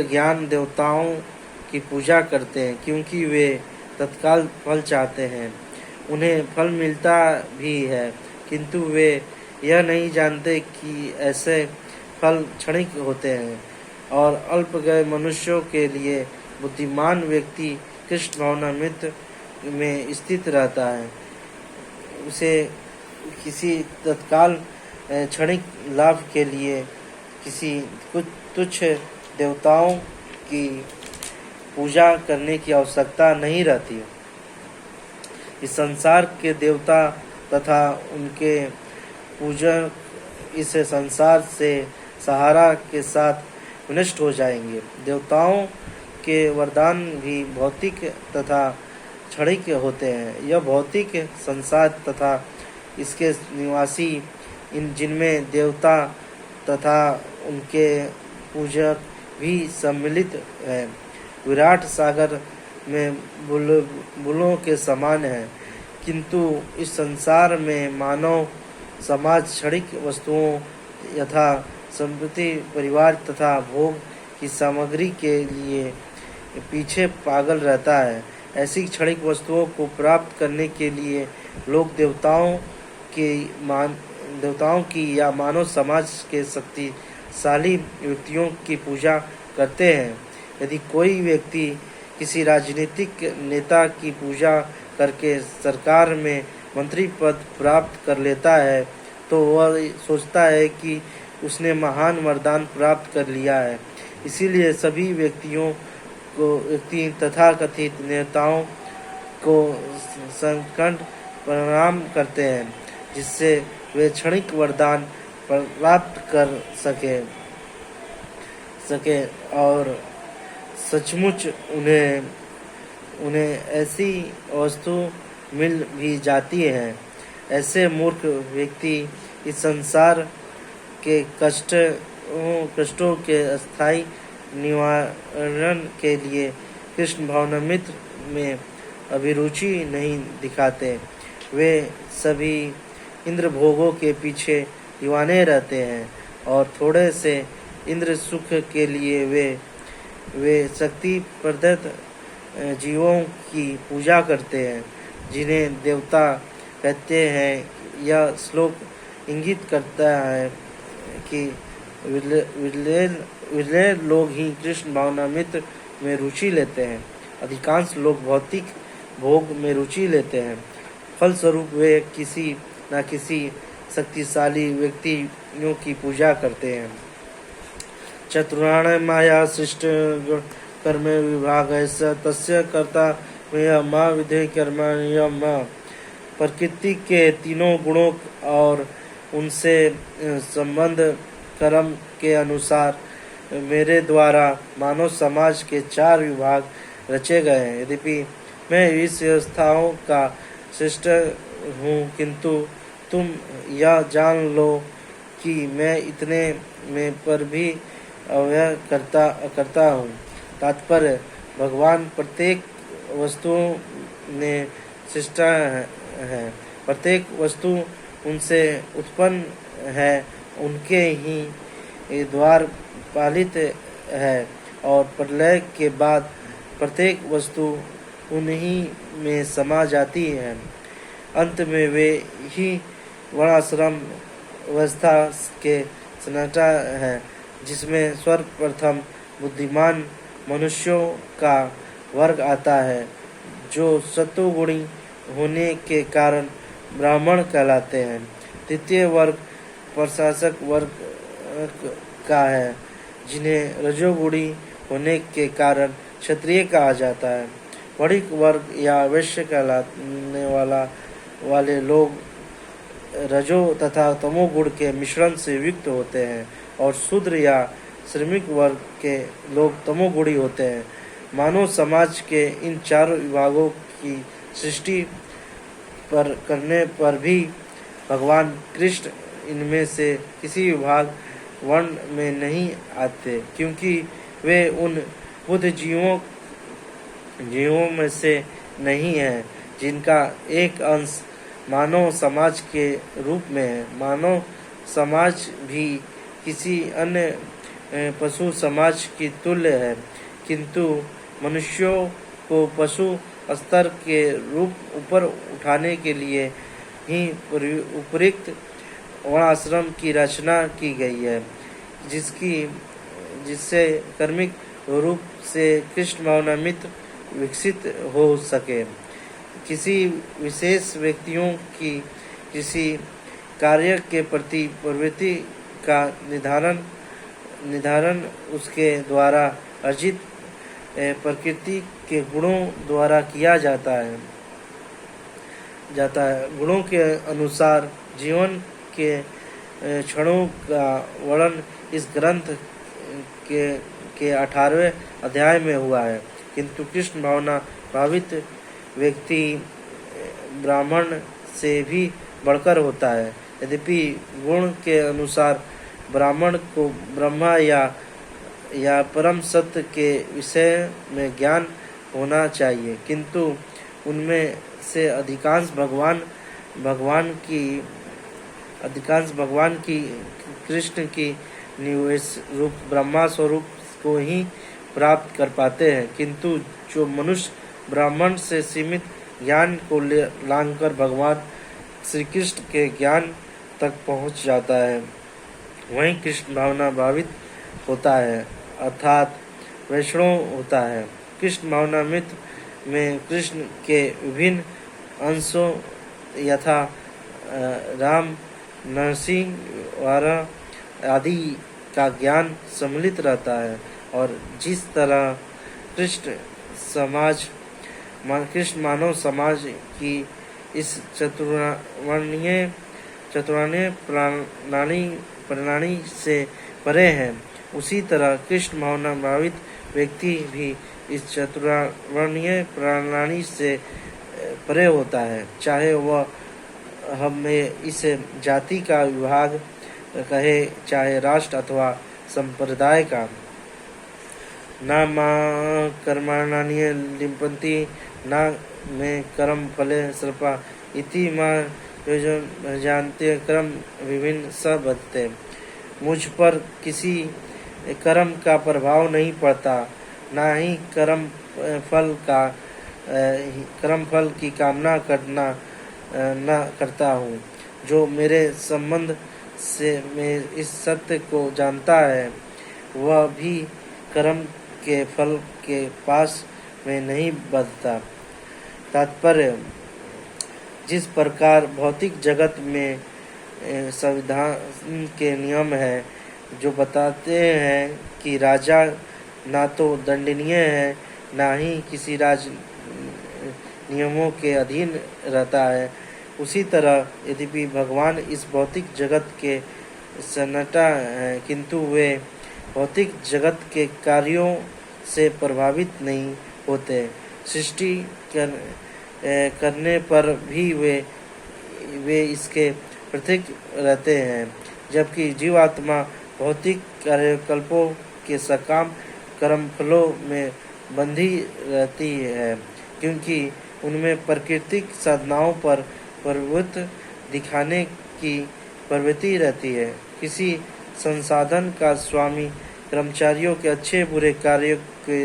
ज्ञान देवताओं की पूजा करते हैं क्योंकि वे तत्काल फल चाहते हैं। उन्हें फल मिलता भी है, किंतु वे यह नहीं जानते कि ऐसे फल क्षणिक होते हैं और अल्पज्ञ मनुष्यों के लिए बुद्धिमान व्यक्ति कृष्ण भावनामृत में स्थित रहता है। उसे किसी तत्काल क्षणिक लाभ के लिए किसी कुछ तुच्छ देवताओं की पूजा करने की आवश्यकता नहीं रहती। इस संसार के देवता तथा उनके पूजक इस संसार से सहारा के साथ विनष्ट हो जाएंगे। देवताओं के वरदान भी भौतिक तथा क्षणिक होते हैं। यह भौतिक संसार तथा इसके निवासी जिनमें देवता तथा उनके पूजक भी सम्मिलित है, विराट सागर में बुलबुलों के समान है। किंतु इस संसार में मानव समाज क्षणिक वस्तुओं यथा संपत्ति, परिवार तथा भोग की सामग्री के लिए पीछे पागल रहता है। ऐसी क्षणिक वस्तुओं को प्राप्त करने के लिए लोग देवताओं की या मानव समाज के शक्तिशाली व्यक्तियों की पूजा करते हैं। यदि कोई व्यक्ति किसी राजनीतिक नेता की पूजा करके सरकार में मंत्री पद प्राप्त कर लेता है तो वह सोचता है कि उसने महान वरदान प्राप्त कर लिया है। इसीलिए सभी व्यक्ति तथाकथित नेताओं को संकट प्रणाम करते हैं, जिससे वे क्षणिक वरदान प्राप्त कर सके और सचमुच उन्हें ऐसी वस्तु मिल भी जाती है। ऐसे मूर्ख व्यक्ति इस संसार के कष्टों के अस्थायी निवारण के लिए कृष्ण भावनामृत में अभिरुचि नहीं दिखाते। वे सभी इंद्र भोगों के पीछे दीवाने रहते हैं और थोड़े से इंद्र सुख के लिए वे शक्ति प्रदत्त जीवों की पूजा करते हैं, जिन्हें देवता कहते हैं। यह श्लोक इंगित करता है कि विरले लोग ही कृष्ण भावनामृत में रुचि लेते हैं। अधिकांश लोग भौतिक भोग में रुचि लेते हैं। फलस्वरूप वे किसी न किसी शक्तिशाली व्यक्तियों की पूजा करते हैं। चतुराण माया सृष्ट कर्म विभाग तस्य कर्ता माँ विधे कर्म। प्रकृति के तीनों गुणों और उनसे संबंध कर्म के अनुसार मेरे द्वारा मानव समाज के 4 विभाग रचे गए हैं। यद्यपि मैं इस व्यवस्थाओं का श्रेष्ठ हूँ, किंतु तुम यह जान लो कि मैं इतने में पर भी अव्यय करता हूँ। तात्पर्य, भगवान प्रत्येक वस्तुओं ने सृष्टा है। प्रत्येक वस्तु उनसे उत्पन्न है, उनके ही द्वार पालित है और प्रलय के बाद प्रत्येक वस्तु उन्हीं में समा जाती है। अंत में वे ही वर्णाश्रम व्यवस्था के सन्नाटा है, जिसमें सर्वप्रथम बुद्धिमान मनुष्यों का वर्ग आता है, जो सत्वगुणी होने के कारण ब्राह्मण कहलाते हैं। द्वितीय वर्ग प्रशासक वर्ग का है, जिन्हें रजोगुणी होने के कारण क्षत्रिय कहा जाता है। वणिक वर्ग या वैश्य कहलाने वाले लोग रजो तथा तमोगुण के मिश्रण से युक्त होते हैं और शूद्र या श्रमिक वर्ग के लोग तमोगुणी होते हैं। मानव समाज के इन 4 विभागों की सृष्टि करने पर भी भगवान कृष्ण इनमें से किसी विभाग वर्ण में नहीं आते, क्योंकि वे उन बुद्ध जीवों में से नहीं है जिनका एक अंश मानव समाज के रूप में है। मानव समाज भी किसी अन्य पशु समाज की तुल्य है, किंतु मनुष्यों को पशु स्तर के रूप ऊपर उठाने के लिए ही उपयुक्त वर्णाश्रम की रचना की गई है, जिससे कर्मिक रूप से कृष्ण भावनामृत विकसित हो सके। किसी विशेष व्यक्तियों की किसी कार्य के प्रति प्रवृत्ति का निर्धारण उसके द्वारा अर्जित प्रकृति के गुणों द्वारा किया जाता है। गुणों के अनुसार जीवन के क्षणों का वर्णन इस ग्रंथ के 18वें अध्याय में हुआ है, किंतु कृष्ण भावना भावित व्यक्ति ब्राह्मण से भी बढ़कर होता है। यद्यपि गुण के अनुसार ब्राह्मण को ब्रह्मा या परम सत्य के विषय में ज्ञान होना चाहिए, किंतु उनमें से अधिकांश भगवान की कृष्ण की निवेश रूप ब्रह्मा स्वरूप को ही प्राप्त कर पाते हैं, किंतु जो मनुष्य ब्राह्मण से सीमित ज्ञान को लांघकर भगवान श्री कृष्ण के ज्ञान तक पहुंच जाता है, वहीं कृष्ण भावना भावित होता है, अर्थात वैष्णव होता है। कृष्ण भावनामृत में कृष्ण के विभिन्न अंशों यथा राम, नरसिंह, वारा आदि का ज्ञान सम्मिलित रहता है, और जिस तरह कृष्ण मानव समाज की इस चतुर्वर्णीय प्रणाली से परे हैं, उसी तरह कृष्ण भावना भावित व्यक्ति भी इस चतुर्वर्णीय प्रणाली से परे होता है, चाहे वह हमें इस जाति का विभाग कहे, चाहे राष्ट्र अथवा संप्रदाय का। न मां कर्माण्य लिपन्ति न में कर्म फले सर्पा इति मां जानते कर्म विभिन्न सब बदते। मुझ पर किसी कर्म का प्रभाव नहीं पड़ता, न ही कर्म फल की कामना न करता हूँ। जो मेरे संबंध से मैं इस सत्य को जानता है, वह भी कर्म के फल के पास में नहीं बदता। तात्पर्य, जिस प्रकार भौतिक जगत में संविधान के नियम है जो बताते हैं कि राजा ना तो दंडनीय है, ना ही किसी राज नियमों के अधीन रहता है, उसी तरह यद्यपि भगवान इस भौतिक जगत के सन्नाटा है, किंतु वे भौतिक जगत के कार्यों से प्रभावित नहीं होते। सृष्टि करने पर भी वे इसके प्रतीक रहते हैं, जबकि जीवात्मा भौतिक कार्यकल्पों के सकाम कर्मफलों में बंधी रहती है, क्योंकि उनमें प्राकृतिक साधनाओं पर प्रभुत्व दिखाने की प्रवृत्ति रहती है। किसी संसाधन का स्वामी कर्मचारियों के अच्छे बुरे कार्यों के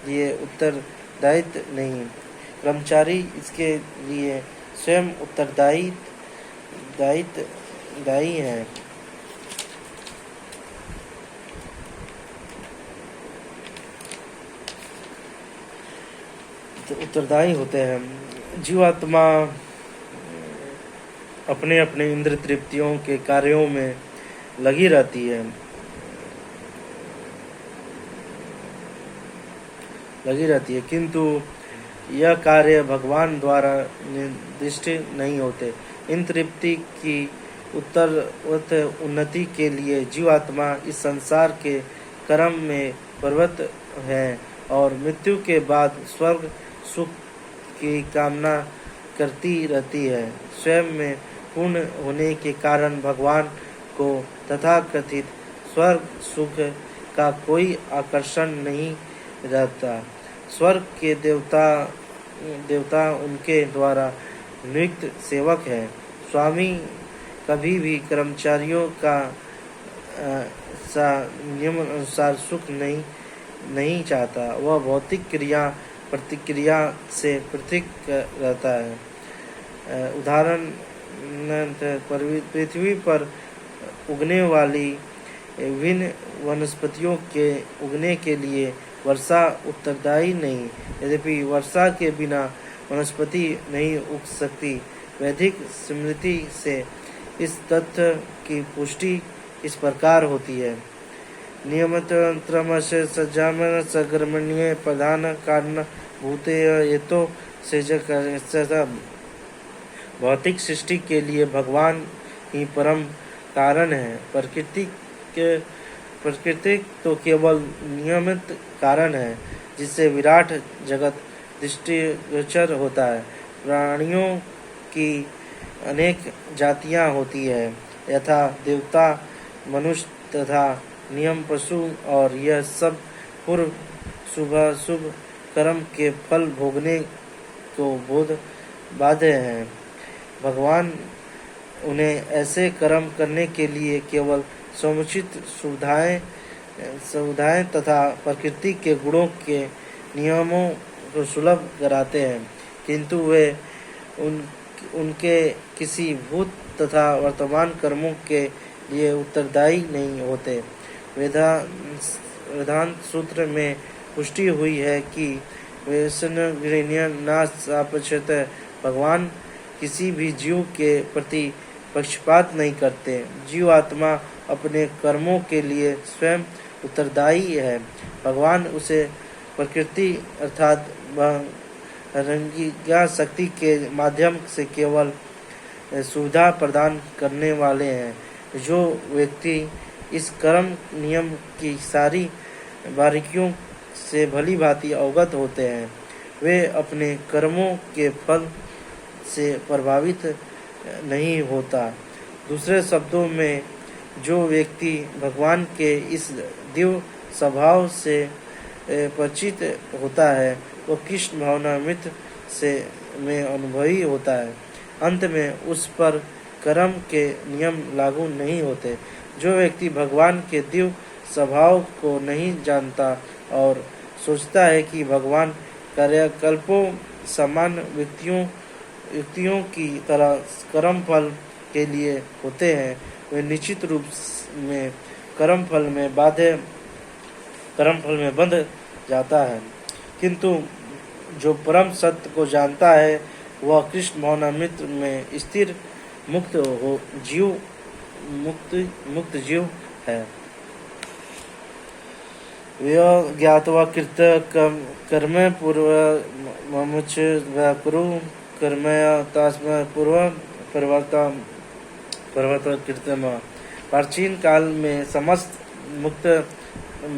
लिए उत्तरदायित्व नहीं, कर्मचारी इसके लिए स्वयं उत्तरदायी है। उत्तरदायी होते हैं। जीवात्मा अपने अपने इंद्र तृप्तियों के कार्यों में लगी रहती है, किंतु यह कार्य भगवान द्वारा निर्दिष्ट नहीं होते। इन तृप्ति की उत्तरोत्तर उन्नति के लिए जीवात्मा इस संसार के कर्म में प्रवृत्त है और मृत्यु के बाद स्वर्ग सुख की कामना करती रहती है। स्वयं में पूर्ण होने के कारण भगवान को तथाकथित स्वर्ग सुख का कोई आकर्षण नहीं रहता। स्वर्ग के देवता उनके द्वारा नियुक्त सेवक है। स्वामी कभी भी कर्मचारियों का सा नियम अनुसार सुख नहीं चाहता। वह भौतिक क्रिया प्रतिक्रिया से पृथक रहता है। उदाहरण, पृथ्वी पर उगने वाली विभिन्न वनस्पतियों के उगने के लिए वर्षा उत्तरदायी नहीं, यद्यपि वर्षा के बिना वनस्पति नहीं उग सकती। वैदिक स्मृति से इस तथ्य की पुष्टि इस प्रकार होती है। नियमतंत्रमस्य सज्जामन सगर्मण्य प्रधान कारण भूते येतो से भौतिक सृष्टि के लिए भगवान ही परम कारण है। प्रकृति तो केवल नियमित कारण है, जिससे विराट जगत दृष्टिगोचर होता है। प्राणियों की अनेक जातियां होती है, यथा देवता, मनुष्य तथा नियम पशु, और यह सब पूर्व शुभ कर्म के फल भोगने को बोध बाध्य हैं। भगवान उन्हें ऐसे कर्म करने के लिए केवल समुचित सुविधाएं तथा प्रकृति के गुणों के नियमों को सुलभ कराते हैं, किंतु वे उनके किसी भूत तथा वर्तमान कर्मों के लिए उत्तरदायी नहीं होते। वेदांत सूत्र में पुष्टि हुई है कि भगवान किसी भी जीव के प्रति पक्षपात नहीं करते। जीव आत्मा अपने कर्मों के लिए स्वयं उत्तरदायी है। भगवान उसे प्रकृति अर्थात रंगीज्ञा शक्ति के माध्यम से केवल सुविधा प्रदान करने वाले हैं। जो व्यक्ति इस कर्म नियम की सारी बारीकियों से भली भांति अवगत होते हैं, वे अपने कर्मों के फल से प्रभावित नहीं होता। दूसरे शब्दों में, जो व्यक्ति भगवान के इस दिव्य स्वभाव से परिचित होता है, वह कृष्ण भावनामृत में अनुभवी होता है। अंत में उस पर कर्म के नियम लागू नहीं होते। जो व्यक्ति भगवान के दिव्य स्वभाव को नहीं जानता और सोचता है कि भगवान कार्यकल्पों समान व्यक्तियों की तरह कर्म फल के लिए होते हैं, वे निश्चित रूप में कर्म फल में बंध जाता है। किंतु जो परम सत्य को जानता है, वह कृष्ण भावनामृत में स्थिर मुक्त जीव है। ज्ञात्वा कृत कर्म पूर्व ममुच कुरु कर्मया तस्मै पूर्व पर्वत कृतम। प्राचीन काल में समस्त मुक्त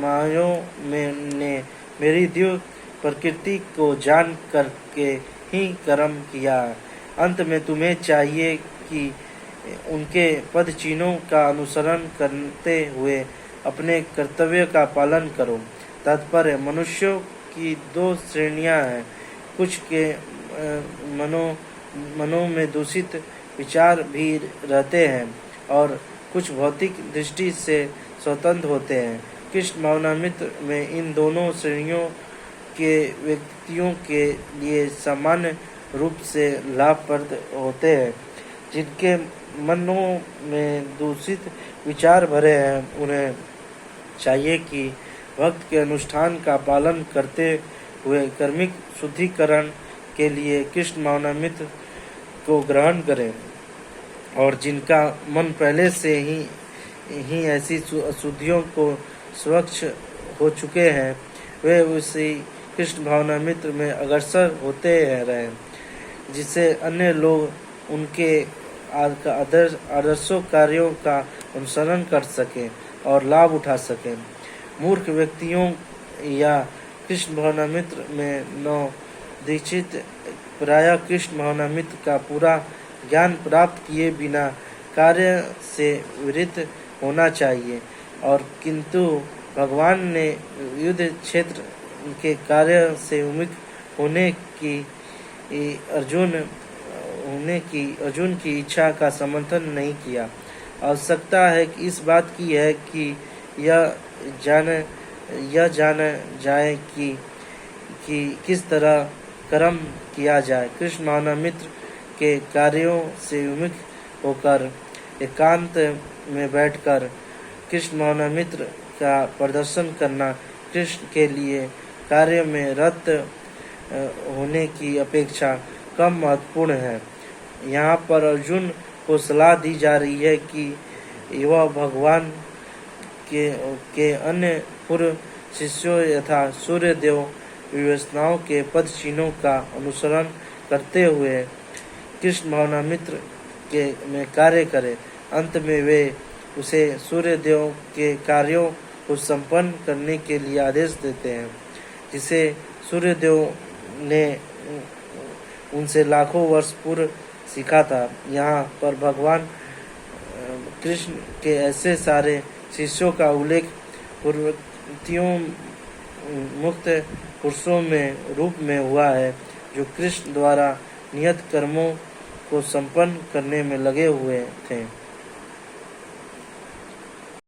मायों ने मेरी दिव्य प्रकृति को जान करके ही कर्म किया। अंत में तुम्हें चाहिए कि उनके पद चिन्हों का अनुसरण करते हुए अपने कर्तव्य का पालन करो। तात्पर्य, मनुष्यों की दो श्रेणियां हैं। कुछ के मनों में दूषित विचार भी रहते हैं और कुछ भौतिक दृष्टि से स्वतंत्र होते हैं। कृष्ण भावनामृत में इन दोनों श्रेणियों के व्यक्तियों के लिए सामान्य रूप से लाभप्रद होते हैं। जिनके मनों में दूषित विचार भरे हैं, उन्हें चाहिए कि भक्त के अनुष्ठान का पालन करते हुए कर्मिक शुद्धिकरण के लिए कृष्ण भावनामृत को ग्रहण करें, और जिनका मन पहले से ही ऐसी अशुद्धियों को स्वच्छ हो चुके हैं, वे उसी कृष्ण भावनामृत में अग्रसर होते रहे, जिससे अन्य लोग उनके आदर्शों कार्यों का अनुसरण कर सकें और लाभ उठा सकें। मूर्ख व्यक्तियों या कृष्ण भावनामृत में न दीक्षित प्रायः कृष्ण भावनामृत का पूरा ज्ञान प्राप्त किए बिना कार्य से विरत होना चाहिए, और किंतु भगवान ने युद्ध क्षेत्र के कार्य से उन्मुख होने की अर्जुन की इच्छा का समर्थन नहीं किया। आवश्यकता है कि इस बात की है कि यह जाना जाए कि किस तरह कर्म किया जाए। कृष्ण भावनामृत के कार्यों से विमुख होकर एकांत में बैठकर कृष्ण भावनामृत का प्रदर्शन करना कृष्ण के लिए कार्य में रत होने की अपेक्षा कम महत्वपूर्ण है। यहाँ पर अर्जुन को सलाह दी जा रही है कि वह भगवान के अन्य पूर्व शिष्यों यथा सूर्य देव व्यवस्थाओं के पद चिन्हों का अनुसरण करते हुए कृष्ण भावनामृत में कार्य करे। अंत में वे उसे सूर्य देव के कार्यों को संपन्न करने के लिए आदेश देते हैं, जिसे सूर्य देव ने उनसे लाखों वर्ष पूर्व सीखा था। यहाँ पर भगवान कृष्ण के ऐसे सारे शिष्यों का उल्लेख पूर्ववर्तियों मुक्त पुरुषों में रूप में हुआ है, जो कृष्ण द्वारा नियत कर्मों को संपन्न करने में लगे हुए थे।